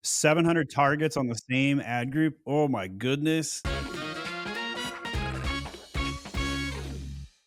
700 targets on the same ad group? Oh my goodness.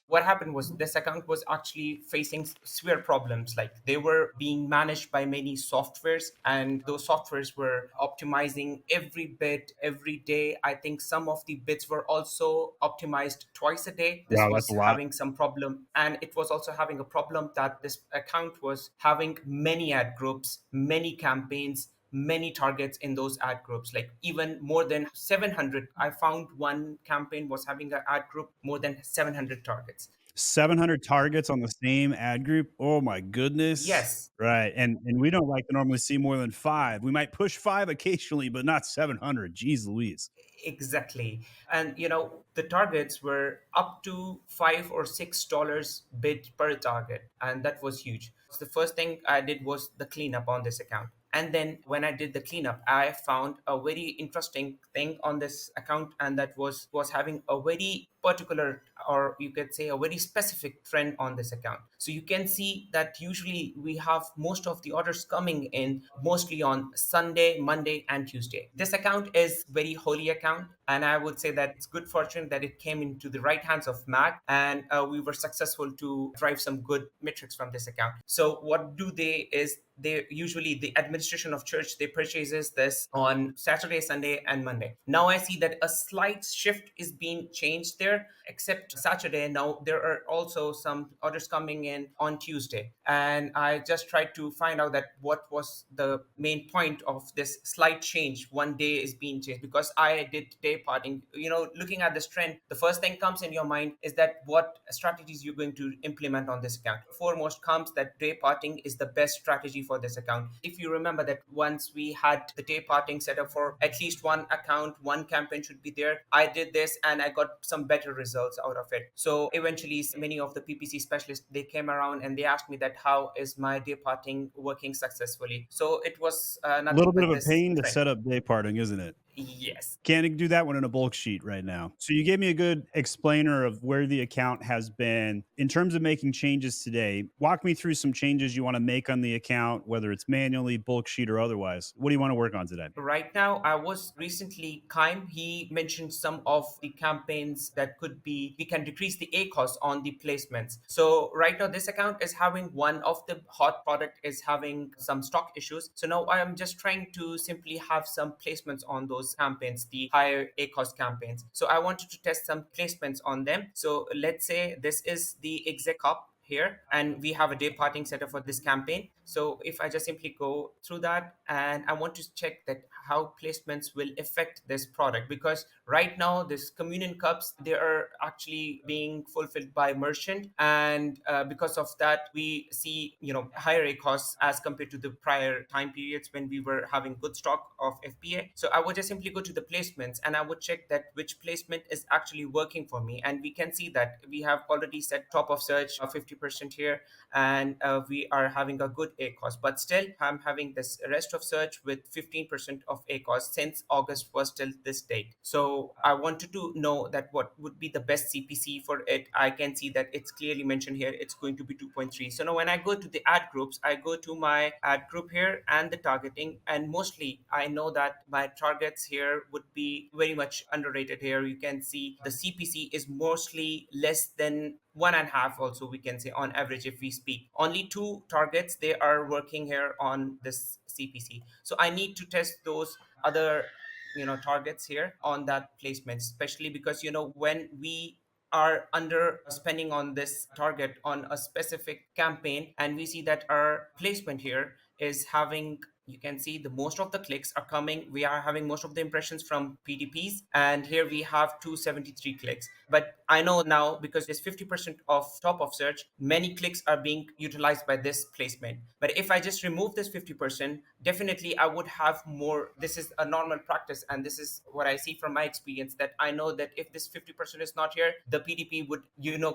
What happened was this account was actually facing severe problems. Like, they were being managed by many softwares, and those softwares were optimizing every bit every day. I think some of the bits were also optimized twice a day. This Wow, that's a was lot. having some problem, and it was also having a problem that this account was having many ad groups, many campaigns, many targets in those ad groups, like even more than 700. I found one campaign was having an ad group more than 700 targets. 700 targets on the same ad group? Oh my goodness. Yes, Right, and we don't like to normally see more than 5. We might push 5 occasionally, but not 700. Jeez Louise. exactly. And the targets were up to $5 or $6 bid per target, and that was huge. So the first thing I did was the cleanup on this account. And then when I did the cleanup, I found a very interesting thing on this account, and that was having a very particular, or you could say a very specific trend on this account. So you can see that usually we have most of the orders coming in mostly on Sunday, Monday, and Tuesday. This account is very holy account, and I would say that it's good fortune that it came into the right hands of Mac, and we were successful to drive some good metrics from this account. So what do they is, they usually, the administration of church, they purchases this on Saturday, Sunday, and Monday. Now I see that a slight shift is being changed there, except Saturday. Now there are also some orders coming in on Tuesday, and I just tried to find out that what was the main point of this slight change. One day is being changed because I did day parting. Looking at this trend, the first thing comes in your mind is that what strategies you're going to implement on this account. Foremost comes that day parting is the best strategy for this account. If you remember that once we had the day parting set up for at least one account, one campaign should be there. I did this and I got some better results out of it. So eventually many of the PPC specialists, they came around and they asked me that how is my day parting working successfully. So it was A nothing little bit but of a this pain to trend. set up day parting, isn't it? Yes. Can't do that one in a bulk sheet right now. So you gave me a good explainer of where the account has been. In terms of making changes today, walk me through some changes you want to make on the account, whether it's manually, bulk sheet, or otherwise. What do you want to work on today? Right now, I was recently, Kaim, he mentioned some of the campaigns that could be, we can decrease the ACOS on the placements. So right now, this account is having one of the hot product is having some stock issues. So now I am just trying to simply have some placements on those campaigns, the higher ACOS campaigns. So I wanted to test some placements on them. So let's say this is the exec cup here, and we have a day parting setup for this campaign. So if I just simply go through that, and I want to check that how placements will affect this product, because right now this communion cups, they are actually being fulfilled by merchant, and because of that we see higher costs as compared to the prior time periods when we were having good stock of FBA. So I would just simply go to the placements and I would check that which placement is actually working for me, and we can see that we have already set top of search 50% here, and we are having a good ACOS. But still, I'm having this rest of search with 15% of ACOS since August 1st till this date. So I wanted to know that what would be the best CPC for it. I can see that it's clearly mentioned here. It's going to be 2.3. So now when I go to the ad groups, I go to my ad group here and the targeting, and mostly I know that my targets here would be very much underrated here. You can see the CPC is mostly less than 1.5, also we can say on average. If we speak only two targets, they are working here on this CPC. So I need to test those other targets here on that placement, especially because when we are under spending on this target on a specific campaign, and we see that our placement here is having, you can see the most of the clicks are coming, we are having most of the impressions from PDPs, and here we have 273 clicks. But I know now, because there's 50% of top of search, many clicks are being utilized by this placement. But if I just remove this 50%, definitely I would have more. This is a normal practice, and this is what I see from my experience, that I know that if this 50% is not here, the PDP would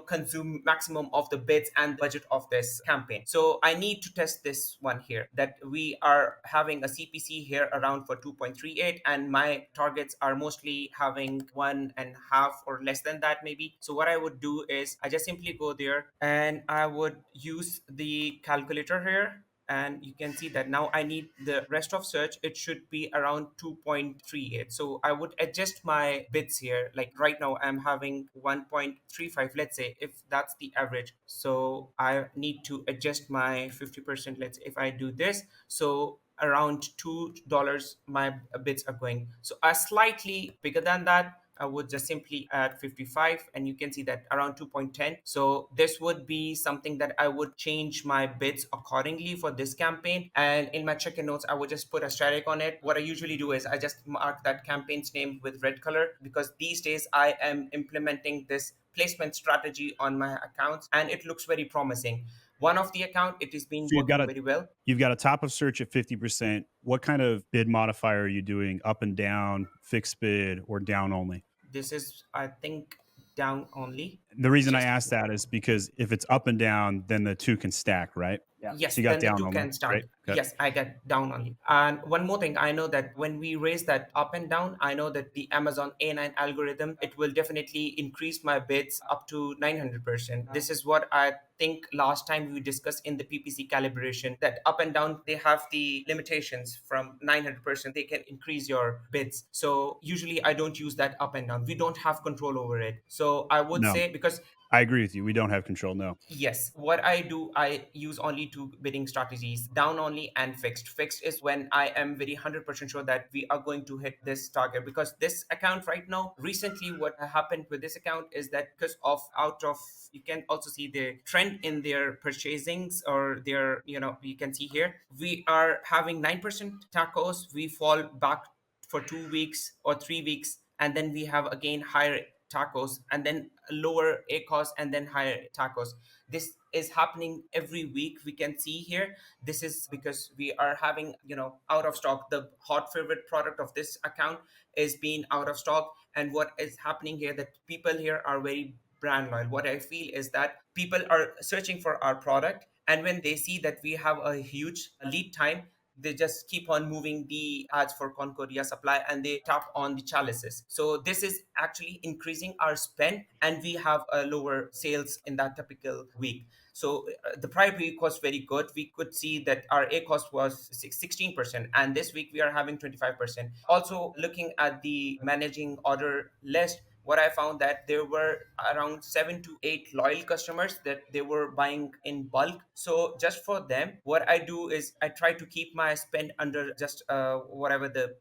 consume maximum of the bids and budget of this campaign. So I need to test this one here, that we are having a CPC here around for 2.38, and my targets are mostly having 1.5 or less than that maybe. So what I would do is I just simply go there and I would use the calculator here, and you can see that now I need the rest of search. It should be around 2.38. So I would adjust my bits here. Like right now I'm having 1.35, let's say, if that's the average. So I need to adjust my 50%. Let's if I do this, so around $2 my bits are going. So a slightly bigger than that, I would just simply add 55, and you can see that around 2.10. So this would be something that I would change my bids accordingly for this campaign. And in my check-in notes, I would just put a static on it. What I usually do is I just mark that campaign's name with red color, because these days I am implementing this placement strategy on my accounts and it looks very promising. One of the account, it has been So working very well. you've got a top of search at 50%. What kind of bid modifier are you doing? Up and down, fixed bid, or down only? This is, I think, down only. The reason I Just ask that is because if it's up and down, then the two can stack, right? Yeah. yes, So you got then the down two only, can right? stack. Okay. Yes, I get down only. And one more thing, I know that when we raise that up and down, I know that the Amazon A9 algorithm, it will definitely increase my bids up to 900%. This is what I think last time we discussed in the PPC calibration, that up and down, they have the limitations from 900%. They can increase your bids. So usually I don't use that up and down. We don't have control over it. So I would No, say, because I agree with you. We don't have control. No. yes, what I do, I use only two bidding strategies: down only and fixed. Fixed is when I am very 100% sure that we are going to hit this target. Because this account right now, recently, what happened with this account is that because of out of, you can also see the trend in their purchasings or their, you can see here, we are having 9% tacos, we fall back for 2 weeks or 3 weeks, and then we have again higher tacos, and then lower ACOS, and then higher tacos. This is happening every week. We can see here. This is because we are having, out of stock. The hot favorite product of this account is being out of stock. And what is happening here, that people here are very brand loyal. What I feel is that people are searching for our product, and when they see that we have a huge lead time, they just keep on moving the ads for Concordia supply, and they tap on the chalices. So this is actually increasing our spend, and we have a lower sales in that typical week. So the prior week was very good. We could see that our A cost was 16%, and this week we are having 25%. Also, looking at the managing order list, what I found that there were around 7 to 8 loyal customers that they were buying in bulk. So just for them, what I do is I try to keep my spend under just whatever the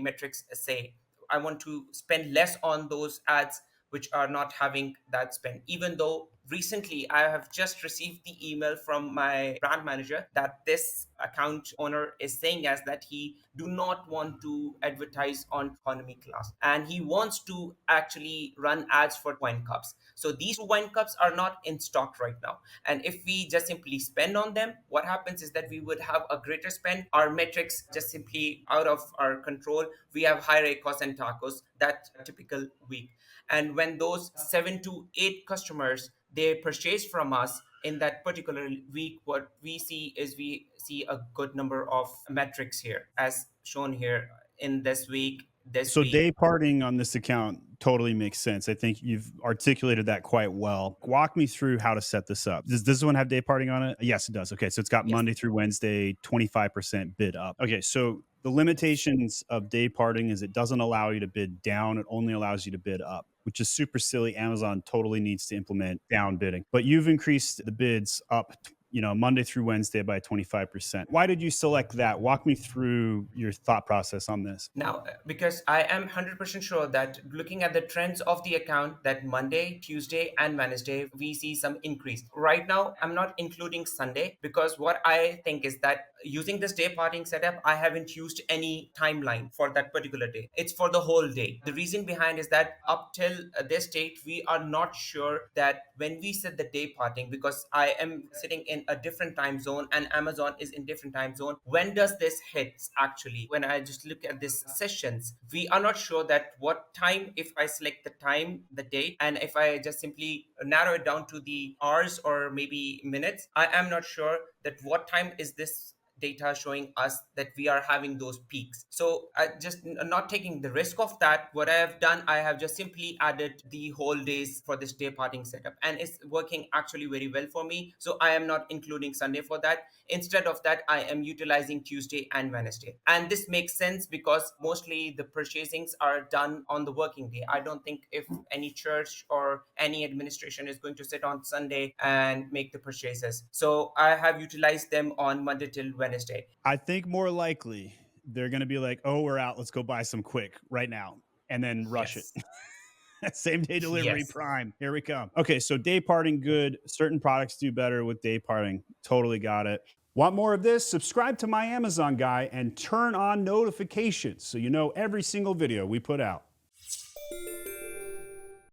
metrics say. I want to spend less on those ads which are not having that spend. Even though recently I have just received the email from my brand manager that this account owner is saying as that he do not want to advertise on economy class, and he wants to actually run ads for wine cups. So these wine cups are not in stock right now, and if we just simply spend on them, what happens is that we would have a greater spend. Our metrics just simply out of our control. We have higher ACOS and tacos that typical week. And when those 7 to 8 customers they purchase from us in that particular week, what we see is we see a good number of metrics here as shown here in this week, this So week. day parting on this account totally makes sense. I think you've articulated that quite well. Walk me through how to set this up. Does this one have day parting on it? Yes, it does. Okay, so it's got Yes. Monday through Wednesday, 25% bid up. Okay, so the limitations of day parting is it doesn't allow you to bid down, it only allows you to bid up, which is super silly. Amazon totally needs to implement down bidding. But you've increased the bids up, Monday through Wednesday by 25%. Why did you select that? Walk me through your thought process on this. Now, because I am 100% sure that looking at the trends of the account, that Monday, Tuesday, and Wednesday, we see some increase. Right now, I'm not including Sunday, because what I think is that using this day parting setup, I haven't used any timeline for that particular day. It's for the whole day. The reason behind is that up till this date, we are not sure that when we set the day parting, because I am sitting in a different time zone and Amazon is in different time zone. When does this hits actually? When I just look at this sessions, we are not sure that what time, if I select the time, the date, and if I just simply narrow it down to the hours or maybe minutes, I am not sure that what time is this data showing us that we are having those peaks. So just not taking the risk of that, what I have done, I have just simply added the whole days for this day parting setup, and it's working actually very well for me. So I am not including Sunday for that. Instead of that, I am utilizing Tuesday and Wednesday. And this makes sense because mostly the purchasings are done on the working day. I don't think if any church or any administration is going to sit on Sunday and make the purchases. So I have utilized them on Monday till Wednesday. I think more likely they're going to be like, "Oh, we're out. Let's go buy some quick right now," and then rush it. Yes. Same day delivery Yes. prime. Here we come. Okay, so day parting good. Certain products do better with day parting. Totally got it. Want more of this? Subscribe to my Amazon guy and turn on notifications so you know every single video we put out.